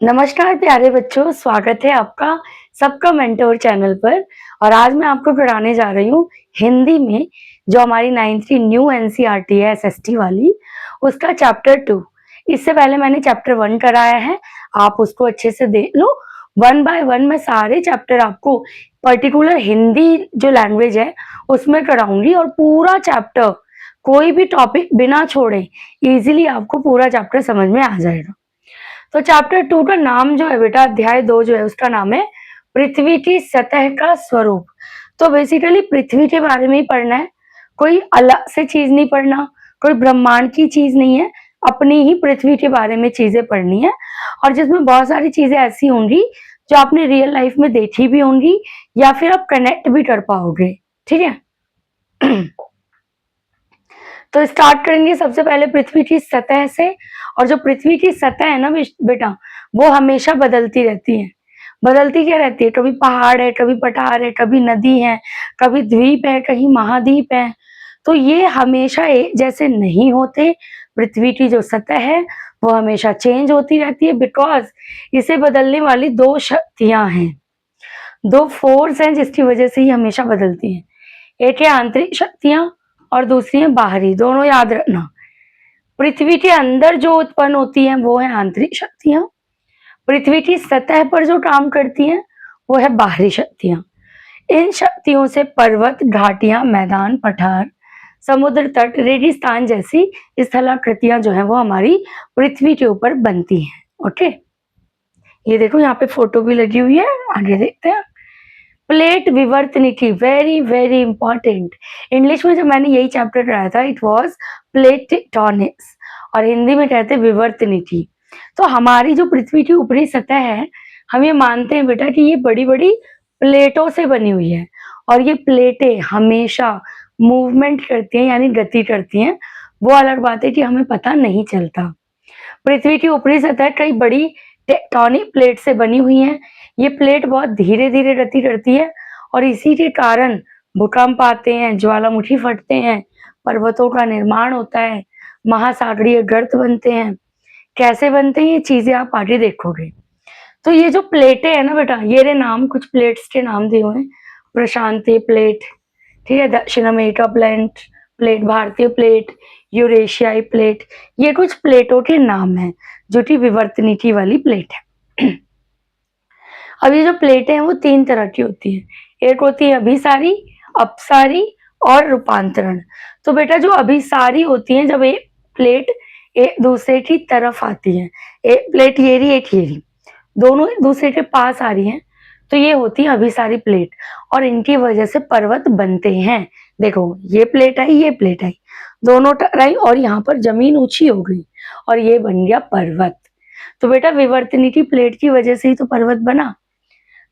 नमस्कार प्यारे बच्चों, स्वागत है आपका सबका मेंटोर चैनल पर। और आज मैं आपको पढ़ाने जा रही हूँ हिंदी में जो हमारी 9th की न्यू एनसीईआरटी है एसएसटी वाली, उसका चैप्टर 2। इससे पहले मैंने चैप्टर 1 कराया है, आप उसको अच्छे से देख लो। 1 बाय 1 मैं सारे चैप्टर आपको पर्टिकुलर हिंदी जो लैंग्वेज है उसमें कराऊंगी और पूरा चैप्टर कोई भी टॉपिक बिना छोड़े इजीली आपको पूरा चैप्टर समझ में आ जाएगा। तो चैप्टर 2 का नाम जो है बेटा, अध्याय 2 जो है उसका नाम है पृथ्वी की सतह का स्वरूप। तो बेसिकली पृथ्वी के बारे में ही पढ़ना है, कोई अलग से चीज नहीं पढ़ना, कोई ब्रह्मांड की चीज नहीं है, अपनी ही पृथ्वी के बारे में चीजें पढ़नी है। और जिसमें बहुत सारी चीजें ऐसी होंगी जो आपने रियल लाइफ में देखी भी होंगी या फिर आप कनेक्ट भी कर पाओगे। ठीक है। तो स्टार्ट करेंगे सबसे पहले पृथ्वी की सतह से। और जो पृथ्वी की सतह है ना बेटा, वो हमेशा बदलती रहती है। बदलती क्या रहती है? कभी पहाड़ है, कभी पठार है, कभी नदी है, कभी द्वीप है, कहीं महाद्वीप है। तो ये हमेशा एक जैसे नहीं होते। पृथ्वी की जो सतह है वो हमेशा चेंज होती रहती है, बिकॉज इसे बदलने वाली दो शक्तियां हैं, दो फोर्स हैं जिसकी वजह से ही हमेशा बदलती है। एक है आंतरिक शक्तियां और दूसरी है बाहरी। दोनों याद रखना। पृथ्वी के अंदर जो उत्पन्न होती है वो है आंतरिक शक्तियां, पृथ्वी की सतह पर जो काम करती हैं वो है बाहरी शक्तियां। इन शक्तियों से पर्वत, घाटियां, मैदान, पठार, समुद्र तट, रेगिस्तान जैसी स्थलाकृतियां जो है वो हमारी पृथ्वी के ऊपर बनती हैं। ओके, ये देखो यहाँ पे फोटो भी लगी हुई है, आगे देखते हैं। प्लेट विवर्तनिकी, वेरी वेरी इंपॉर्टेंट। इंग्लिश में जब मैंने यही चैप्टर कराया था इट वाज प्लेट टेक्टोनिक्स, और हिंदी में कहते हैं विवर्तनिकी। तो हमारी जो पृथ्वी की ऊपरी सतह है, हम ये मानते हैं बेटा कि ये बड़ी बड़ी प्लेटों से बनी हुई है, और ये प्लेटें हमेशा मूवमेंट करती हैं, यानी गति करती हैं। वो अलग बात है कि हमें पता नहीं चलता। पृथ्वी की ऊपरी सतह कई बड़ी टेक्टोनिक प्लेट से बनी हुई है। ये प्लेट बहुत धीरे धीरे गति करती है और इसी के कारण भूकंप आते हैं, ज्वालामुखी फटते हैं, पर्वतों का निर्माण होता है, महासागरीय गर्त बनते हैं। कैसे बनते हैं ये चीजें आप आगे देखोगे। तो ये जो प्लेटें हैं ना बेटा, ये रे नाम, कुछ प्लेट्स के नाम दिए हुए हैं। प्रशांतीय प्लेट, ठीक है, दक्षिण अमेरिका प्लेट, प्लेट भारतीय प्लेट, यूरेशियाई प्लेट, ये कुछ प्लेटों के नाम हैं जो कि विवर्तनिकी वाली प्लेट है। अब ये जो प्लेटें हैं वो 3 तरह की होती है। एक होती है अभिसारी, अपसारी और रूपांतरण। तो बेटा जो अभिसारी होती है, जब एक प्लेट एक दूसरे की तरफ आती है, एक प्लेट ये रही, एक ये रही, दोनों एक दूसरे के पास आ रही हैं, तो ये होती है अभिसारी प्लेट, और इनकी वजह से पर्वत बनते हैं। देखो, ये प्लेट आई, ये प्लेट आई, दोनों टकराई और यहाँ पर जमीन ऊंची हो गई और ये बन गया पर्वत। तो बेटा विवर्तनिकी प्लेट की वजह से ही तो पर्वत बना।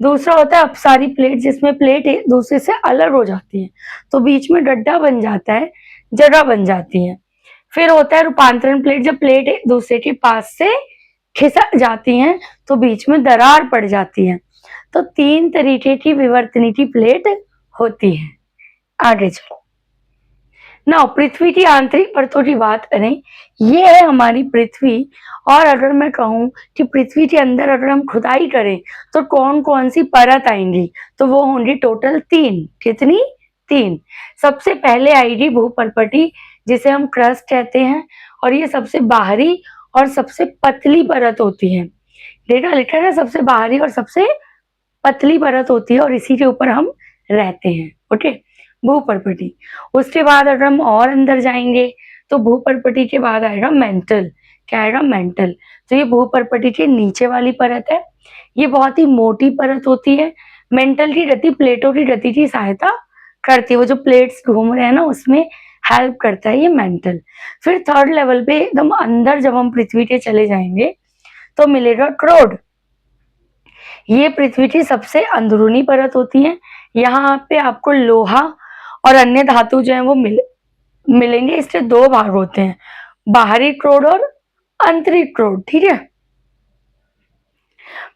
दूसरा होता है अपसारी प्लेट, जिसमें प्लेट एक दूसरे से अलग हो जाती है, तो बीच में गड्ढा बन जाता है, जगह बन जाती है। फिर होता है रूपांतरण प्लेट, जब प्लेट एक दूसरे के पास से खिसक जाती हैं तो बीच में दरार पड़ जाती है। तो 3 तरीके की विवर्तनिकी प्लेट होती है। आगे चलो ना, पृथ्वी की आंतरिक परतों की बात करें, ये है हमारी पृथ्वी। और अगर मैं कहूं कि पृथ्वी के अंदर अगर हम खुदाई करें तो कौन कौन सी परत आएंगी, तो वो होंगी टोटल 3। कितनी? 3। सबसे पहले आएगी भूपर्पटी, जिसे हम क्रस्ट कहते हैं, और ये सबसे बाहरी और सबसे पतली परत होती है। देखा, लिखा है ना, सबसे बाहरी और सबसे पतली परत होती है, और इसी के ऊपर हम रहते हैं। ओके, भूपर्पटी। उसके बाद अगर हम और अंदर जाएंगे तो भूपर्पटी के बाद आएगा मेंटल। क्या आएगा? मेंटल। तो ये भूपर्पटी के नीचे वाली परत है, ये बहुत ही मोटी परत होती है। मेंटल की गति प्लेटों की गति की सहायता करती है, वो जो प्लेट्स घूम रहे हैं ना उसमें हेल्प करता है ये मेंटल। फिर थर्ड लेवल पे एकदम अंदर जब हम पृथ्वी के चले जाएंगे तो मिलेगा क्रोड। ये पृथ्वी की सबसे अंदरूनी परत होती है। यहाँ पे आपको लोहा और अन्य धातु जो है वो मिलेंगे। इसके 2 भाग होते हैं, बाहरी क्रोड और आंतरिक क्रोड। ठीक है,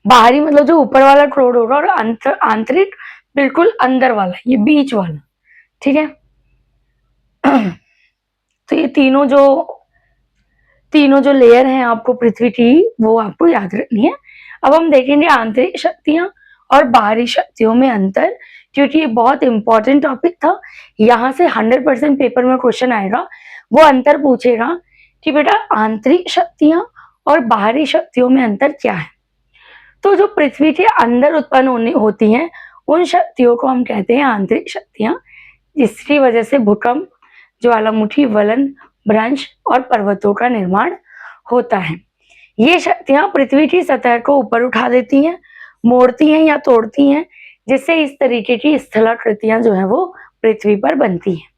बाहरी मतलब जो ऊपर वाला क्रोड होगा, और आंतरिक बिल्कुल अंदर वाला, ये बीच वाला। ठीक है। तो ये तीनों जो लेयर हैं आपको पृथ्वी की, वो आपको याद रखनी है। अब हम देखेंगे आंतरिक शक्तियां और बाहरी शक्तियों में अंतर, क्योंकि ये बहुत इंपॉर्टेंट टॉपिक था। यहाँ से 100% पेपर में क्वेश्चन आएगा, वो अंतर पूछेगा कि बेटा आंतरिक शक्तियां और बाहरी शक्तियों में अंतर क्या है। तो जो पृथ्वी के अंदर उत्पन्न होती हैं उन शक्तियों को हम कहते हैं आंतरिक शक्तियां, जिसकी वजह से भूकंप, ज्वालामुखी, वलन, भ्रंश और पर्वतों का निर्माण होता है। ये शक्तियां पृथ्वी की सतह को ऊपर उठा देती हैं, मोड़ती हैं या तोड़ती हैं, जिससे इस तरीके की स्थलाकृतियां जो है वो पृथ्वी पर बनती हैं।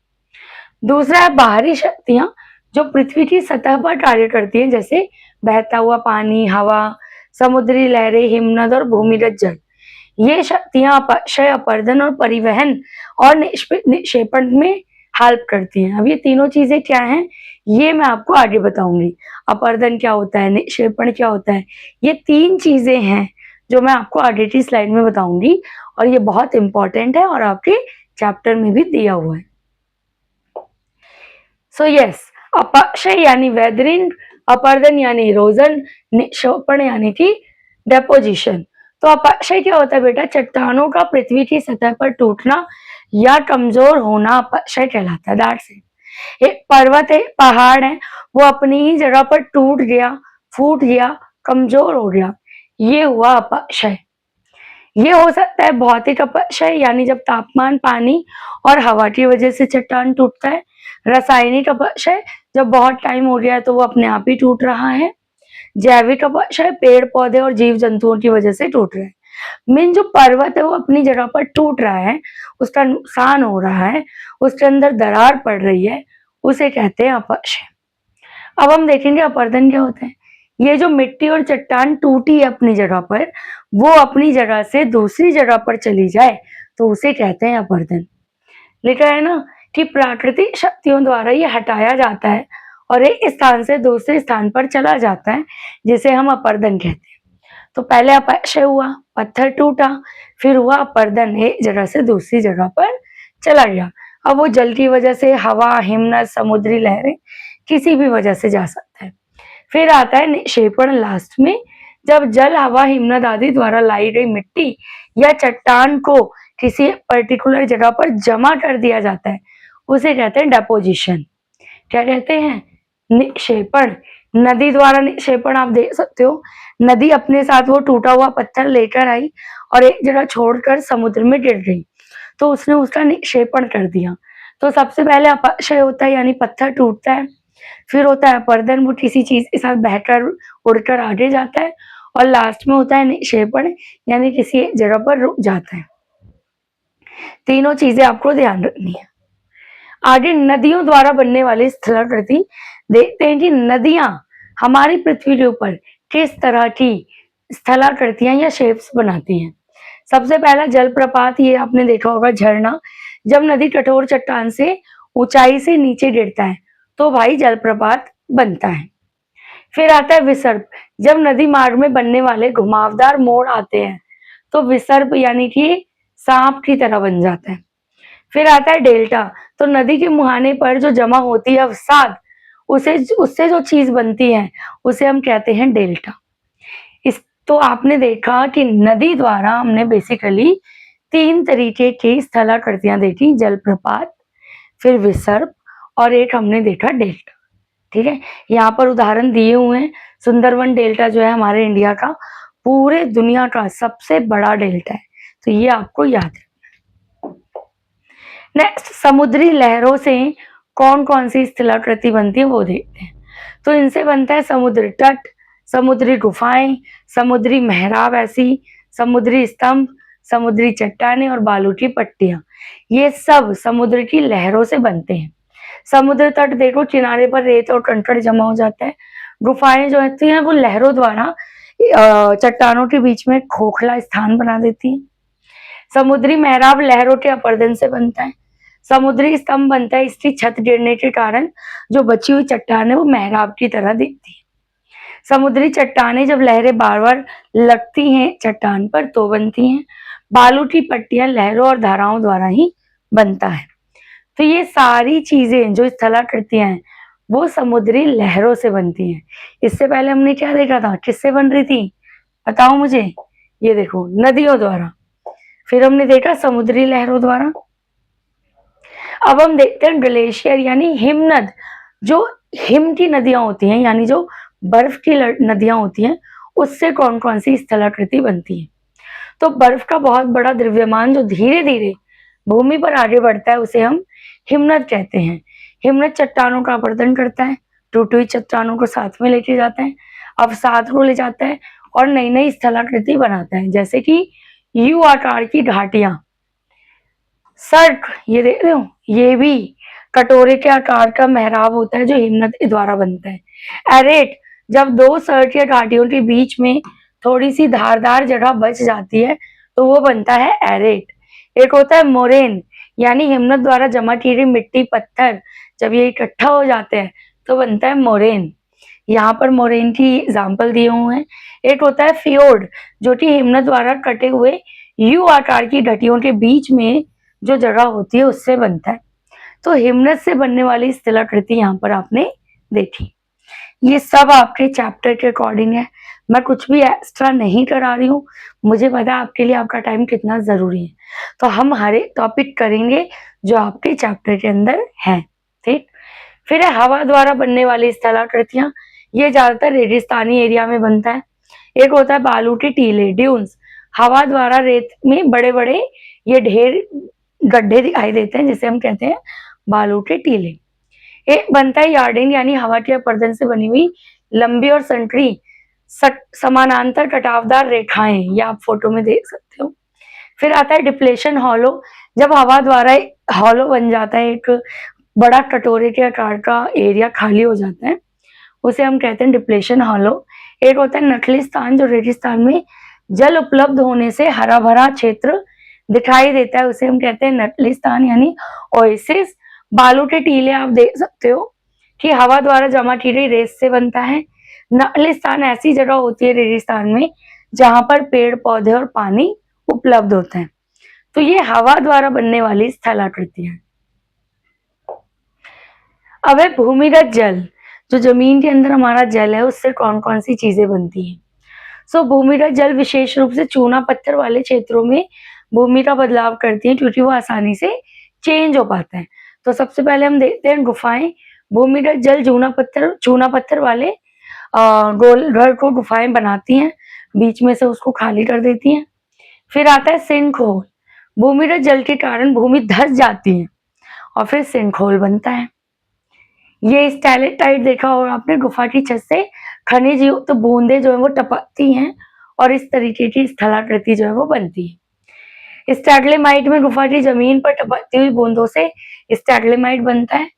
दूसरा है बाहरी शक्तियां, जो पृथ्वी की सतह पर कार्य करती हैं, जैसे बहता हुआ पानी, हवा, समुद्री लहरें, हिमनद और भूमिगत जल। ये शक्तियां अपक्षय, अपर्दन और परिवहन और निक्षेपण में हेल्प करती हैं। अब ये तीनों चीजें क्या हैं, ये मैं आपको आगे बताऊंगी। अपर्दन क्या होता है, निक्षेपण क्या होता है, ये 3 चीजें हैं जो मैं आपको आगे की स्लाइड में बताऊंगी, और ये बहुत इंपॉर्टेंट है और आपके चैप्टर में भी दिया हुआ है। सो यस, अपक्षय यानी वेदरिंग, अपर्दन यानी इरोजन, निक्षेपण यानी कि डेपोजिशन। तो अपक्षय क्या होता है बेटा, चट्टानों का पृथ्वी की सतह पर टूटना या कमजोर होना अपक्षय कहलाता है। That's it. एक पर्वत है, पहाड़ है, वो अपनी ही जगह पर टूट गया, फूट गया, कमजोर हो गया, ये हुआ अपक्षय। ये हो सकता है भौतिक अपक्षय, यानी जब तापमान, पानी और हवा की वजह से चट्टान टूटता है। रासायनिक अपक्षय, जब बहुत टाइम हो गया है तो वो अपने आप ही टूट रहा है। जैविक अपक्षय, पेड़ पौधे और जीव जंतुओं की वजह से टूट रहा है। मीन जो पर्वत है वो अपनी जगह पर टूट रहा है, उसका नुकसान हो रहा है, उसके अंदर दरार पड़ रही है, उसे कहते हैं अपक्षय। अब हम देखेंगे अपर्दन क्या होता है। ये जो मिट्टी और चट्टान टूटी है अपनी जगह पर, वो अपनी जगह से दूसरी जगह पर चली जाए तो उसे कहते हैं अपर्दन। लिखा है ना कि प्राकृतिक शक्तियों द्वारा ये हटाया जाता है और एक स्थान से दूसरे स्थान पर चला जाता है, जिसे हम अपर्दन कहते हैं। तो पहले अपक्षय हुआ, पत्थर टूटा, फिर हुआ अपर्दन, एक जगह से दूसरी जगह पर चला गया। अब वो जल की वजह से, हवा, हिमनद, समुद्री लहरें, किसी भी वजह से जा सकता है। फिर आता है निक्षेपण लास्ट में, जब जल, हवा, हिमनद आदि द्वारा लाई गई मिट्टी या चट्टान को किसी पर्टिकुलर जगह पर जमा कर दिया जाता है, उसे कहते हैं डेपोजिशन। क्या कहते हैं, निक्षेपण। नदी द्वारा निक्षेपण आप देख सकते हो, नदी अपने साथ वो टूटा हुआ पत्थर लेकर आई और एक जगह छोड़कर समुद्र में गिर गई, तो उसने उसका निक्षेपण कर दिया। तो सबसे पहले अपक्षय होता है, यानी पत्थर टूटता है। फिर होता है अपर्दन, वो किसी चीज के साथ बहकर उड़कर आगे जाता है। और लास्ट में होता है निक्षेपण, यानी किसी एक जगह पर रुक जाता है। तीनों चीजें आपको ध्यान रखनी है। आगे नदियों द्वारा बनने वाली स्थलाकृति देखते हैं कि नदियां हमारी पृथ्वी के ऊपर किस तरह की स्थलाकृतियां या शेप्स बनाती हैं। सबसे पहला जलप्रपात, ये आपने देखा होगा झरना। जब नदी कठोर चट्टान से ऊंचाई से नीचे गिरता है तो भाई जलप्रपात बनता है। फिर आता है विसर्प, जब नदी मार्ग में बनने वाले घुमावदार मोड़ आते हैं तो विसर्प यानी कि सांप की तरह बन जाता है। फिर आता है डेल्टा, तो नदी के मुहाने पर जो जमा होती है अवसाद, उससे जो चीज बनती है उसे हम कहते हैं डेल्टा। इस तो आपने देखा कि नदी द्वारा हमने बेसिकली 3 तरीके की स्थलाकृतियां देखी, जलप्रपात, फिर विसर्प और एक हमने देखा डेल्टा। ठीक है, यहाँ पर उदाहरण दिए हुए हैं। सुंदरवन डेल्टा जो है हमारे इंडिया का पूरे दुनिया का सबसे बड़ा डेल्टा है, तो ये आपको याद है। नेक्स्ट, समुद्री लहरों से कौन कौन सी स्थलाकृति बनती है वो देखते हैं। तो इनसे बनता है समुद्री तट, समुद्री गुफाएं, समुद्री मेहराब, ऐसी समुद्री स्तंभ, समुद्री चट्टानें और बालू की पट्टियां। ये सब समुद्र की लहरों से बनते हैं। समुद्र तट देखो, किनारे पर रेत और कंकड़ जमा हो जाता है। गुफाएं जो होती हैं वो लहरों द्वारा चट्टानों के बीच में खोखला स्थान बना देती है। समुद्री मेहराब लहरों के अपर्दन से बनता है। समुद्री स्तंभ बनता है, इसकी छत गिरने के कारण जो बची हुई चट्टान है वो मेहराब की तरह दिखती है। समुद्री चट्टानें जब लहरें बार बार लगती हैं चट्टान पर तो बनती हैं। बालू की पट्टियां लहरों और धाराओं द्वारा ही बनता है। तो ये सारी चीजें जो स्थलाकृतियां हैं वो समुद्री लहरों से बनती हैं। इससे पहले हमने क्या देखा था, किससे बन रही थी, बताओ मुझे। ये देखो नदियों द्वारा, फिर हमने देखा समुद्री लहरों द्वारा। अब हम देखते हैं ग्लेशियर यानी हिमनद। जो हिम की नदियां होती हैं यानी जो बर्फ की नदियां होती हैं, उससे कौन कौन सी स्थलाकृति बनती है। तो बर्फ का बहुत बड़ा द्रव्यमान जो धीरे धीरे भूमि पर आगे बढ़ता है उसे हम हिमनद कहते हैं। हिमनद चट्टानों का अपरदन करता है, टूटी हुई चट्टानों को साथ में लेके जाता है, अवसाद को ले जाता है और नई नई स्थलाकृति बनाता है, जैसे कि यू आकार की घाटियां। सर्क ये देख रहे हो, ये भी कटोरे के आकार का मेहराब होता है जो हिमनद के द्वारा बनता है। एरेट, जब दो सर्क या घाटियों के बीच में थोड़ी सी धारदार जगह बच जाती है तो वो बनता है एरेट। एक होता है मोरेन, यानी हिमनद द्वारा जमा की गई मिट्टी पत्थर जब ये इकट्ठा हो जाते हैं तो बनता है मोरेन। यहाँ पर मोरेन की एग्जाम्पल दिए हुए हैं। एक होता है फियोर्ड, जो कि हिमनद द्वारा कटे हुए यू आकार की घटियों के बीच में जो जगह होती है उससे बनता है। तो हिमनद से बनने वाली स्थलाकृति यहाँ पर आपने देखी। ये सब आपके चैप्टर के अकॉर्डिंग है, मैं कुछ भी एक्स्ट्रा नहीं करा रही हूँ। मुझे पता है आपके लिए आपका टाइम कितना जरूरी है, तो हम हर एक टॉपिक करेंगे जो आपके चैप्टर के अंदर है। ठीक, फिर है हवा द्वारा बनने वाली स्थलाकृतियां। ये ज्यादातर रेगिस्तानी एरिया में बनता है। एक होता है बालू के टीले ड्यून्स, हवा द्वारा रेत में बड़े बड़े ये ढेर गड्ढे दिखाई देते हैं जिसे हम कहते हैं बालू के टीले। एक बनता है यार्डिन यानी हवा के अपरदन से बनी हुई लंबी और संकरी समानांतर कटावदार रेखाएं, ये आप फोटो में देख सकते हो। फिर आता है डिप्लेशन हॉलो, जब हवा द्वारा हॉलो बन जाता है, एक बड़ा कटोरे के आकार का एरिया खाली हो जाता है, उसे हम कहते हैं डिप्लेशन हॉलो। एक होता है नखलिस्तान, जो रेगिस्तान में जल उपलब्ध होने से हरा भरा क्षेत्र दिखाई देता है, उसे हम कहते हैं नखलिस्तान यानी ओएसिस। बालू के टीले आप देख सकते हो कि हवा द्वारा जमा की गई रेत से बनता है। नखलिस्तान ऐसी जगह होती है रेगिस्तान में जहां पर पेड़ पौधे और पानी उपलब्ध होता है। तो ये हवा द्वारा बनने वाली स्थलाकृतियां। अब है भूमिगत जल, जो जमीन के अंदर हमारा जल है उससे कौन कौन सी चीजें बनती हैं। सो भूमिगत जल विशेष रूप से चूना पत्थर वाले क्षेत्रों में भूमि का बदलाव करती है क्योंकि वो आसानी से चेंज हो पाता है। तो सबसे पहले हम देखते हैं गुफाएं। भूमिगत जल चूना पत्थर वाले गोल घर को गुफाएं बनाती हैं, बीच में से उसको खाली कर देती हैं। फिर आता है सिंक होल, भूमिगत जल के कारण भूमि धंस जाती है और फिर सिंक होल बनता है। ये स्टैलेक्टाइट देखा होगा आपने, गुफा की छत से खनिज युक्त बूंदे जो है वो टपकती हैं और इस तरीके की स्थलाकृति जो है वो बनती है। स्टैग्लेमाइट में गुफा की जमीन पर टपकती हुई बूंदों से स्टैग्लेमाइट बनता है।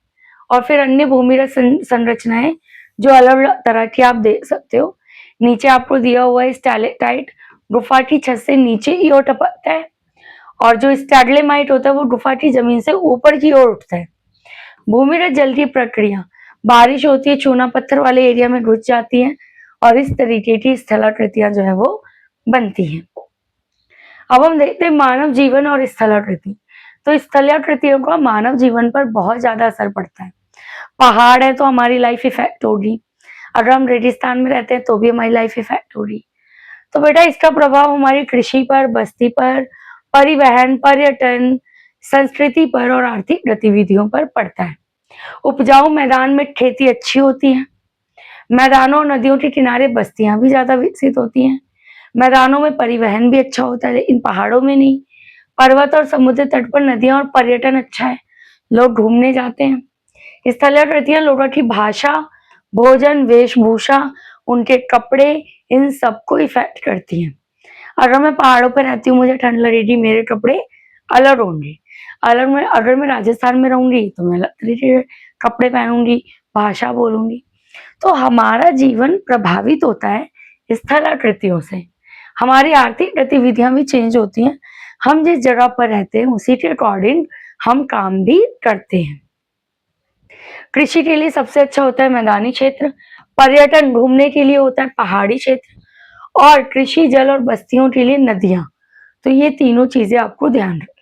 और फिर अन्य भूमिगत संरचनाएं जो अलग अलग तरह की आप देख सकते हो। नीचे आपको दिया हुआ है स्टैलेक्टाइट, गुफा की छत से नीचे की ओर टपकता है, और जो स्टैग्लेमाइट होता है वो गुफा की जमीन से ऊपर की ओर उठता है। भूमिगत जल की प्रक्रिया, बारिश होती है, चूना पत्थर वाले एरिया में घुस जाती है और इस तरीके की स्थलाकृतियां जो है वो बनती हैं। अब हम देखते हैं मानव जीवन और स्थलाकृति। तो स्थलाकृतियों का मानव जीवन पर बहुत ज्यादा असर पड़ता है। पहाड़ है तो हमारी लाइफ इफेक्ट होगी, अगर हम रेगिस्तान में रहते हैं तो भी हमारी लाइफ इफेक्ट होगी। तो बेटा इसका प्रभाव हमारी कृषि पर, बस्ती पर, परिवहन, पर्यटन, संस्कृति पर और आर्थिक गतिविधियों पर पड़ता है। उपजाऊ मैदान में खेती अच्छी होती है, मैदानों और नदियों के किनारे बस्तियां भी ज्यादा विकसित होती हैं। मैदानों में परिवहन भी अच्छा होता है लेकिन पहाड़ों में नहीं। पर्वत और समुद्र तट पर नदियां और पर्यटन अच्छा है, लोग घूमने जाते हैं। स्थलाकृतियां लोगों की भाषा, भोजन, वेशभूषा, उनके कपड़े, इन सबको इफेक्ट करती हैं। अगर मैं पहाड़ों पर रहती हूँ, मुझे ठंड लगेगी, मेरे कपड़े अलग होंगे। अगर मैं राजस्थान में रहूंगी तो मैं अलग तरीके के कपड़े पहनूंगी, भाषा बोलूंगी। तो हमारा जीवन प्रभावित होता है स्थलाकृतियों से। हमारी आर्थिक गतिविधियां भी चेंज होती हैं, हम जिस जगह पर रहते हैं उसी के अकॉर्डिंग हम काम भी करते हैं। कृषि के लिए सबसे अच्छा होता है मैदानी क्षेत्र, पर्यटन घूमने के लिए होता है पहाड़ी क्षेत्र, और कृषि, जल और बस्तियों के लिए नदियां। तो ये तीनों चीजें आपको ध्यान रखनी।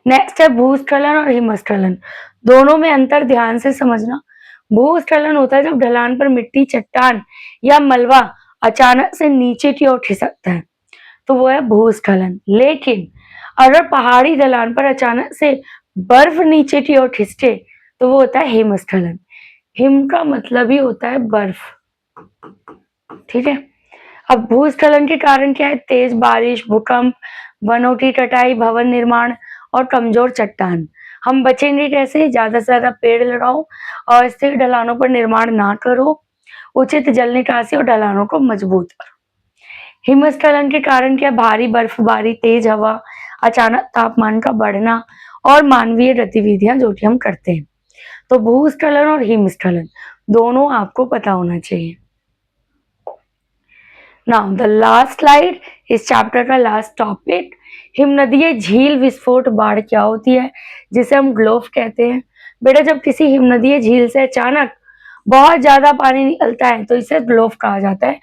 नेक्स्ट है भूस्खलन और हिमस्खलन, दोनों में अंतर ध्यान से समझना। भूस्खलन होता है जब ढलान पर मिट्टी, चट्टान या मलबा अचानक से नीचे की ओर खिसकता है तो वो है भूस्खलन। लेकिन अगर पहाड़ी ढलान पर अचानक से बर्फ नीचे की ओर खिसके तो वो होता है हिमस्खलन। हिम का मतलब ही होता है बर्फ, ठीक है। अब भूस्खलन के कारण क्या है? तेज बारिश, भूकंप, वनों की कटाई, भवन निर्माण और कमजोर चट्टान। हम बचेंगे कैसे? ज्यादा से ज्यादा पेड़ लगाओ और स्थिर ढलानों पर निर्माण ना करो, उचित जल निकासी और ढलानों को मजबूत करो। हिमस्खलन के कारण क्या? भारी बर्फबारी, तेज हवा, अचानक तापमान का बढ़ना और मानवीय गतिविधियां जो कि हम करते हैं। तो भूस्खलन और हिमस्खलन दोनों आपको पता होना चाहिए। नाउ द लास्ट स्लाइड इस चैप्टर का लास्ट टॉपिक, हिमनदीय झील विस्फोट बाढ़ क्या होती है, जिसे हम ग्लोफ कहते हैं। बेटा जब किसी हिमनदीय झील से अचानक बहुत ज्यादा पानी निकलता है तो इसे ग्लोफ कहा जाता है।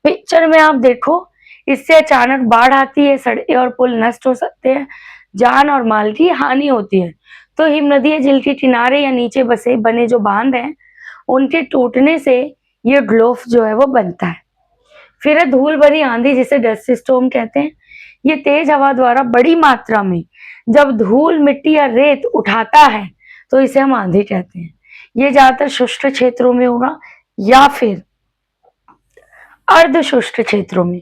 पिक्चर में आप देखो, इससे अचानक बाढ़ आती है, सड़कें और पुल नष्ट हो सकते हैं, जान और माल की हानि होती है। तो हिमनदीय झील के किनारे या नीचे बसे बने जो बांध हैं उनके टूटने से ये ग्लोफ जो है वो बनता है। फिर है धूल भरी आंधी, जिसे डस्ट स्टॉर्म कहते हैं। ये तेज हवा द्वारा बड़ी मात्रा में जब धूल, मिट्टी या रेत उठाता है तो इसे हम आंधी कहते हैं। ये ज्यादातर शुष्क क्षेत्रों में होगा या फिर अर्ध शुष्क क्षेत्रों में।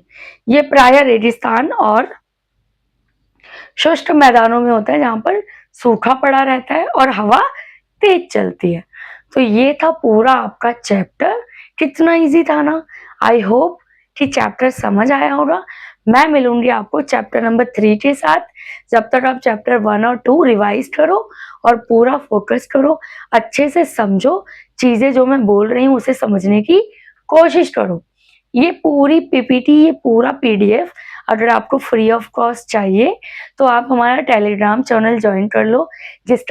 ये प्राय रेगिस्तान और शुष्क मैदानों में होता है जहां पर सूखा पड़ा रहता है और हवा तेज चलती है। तो ये था पूरा आपका चैप्टर। कितना इजी था ना। आई होप कि चैप्टर समझ आया होगा। मैं मिलूंगी आपको चैप्टर नंबर 3 के साथ। जब तक आप चैप्टर 1 और 2 रिवाइज करो और पूरा फोकस करो, अच्छे से समझो, चीजें जो मैं बोल रही हूँ उसे समझने की कोशिश करो। ये पूरी पीपीटी, ये पूरा पीडीएफ अगर आपको फ्री ऑफ कॉस्ट चाहिए तो आप हमारा टेलीग्राम चैनल ज्वाइन कर लो, जिसका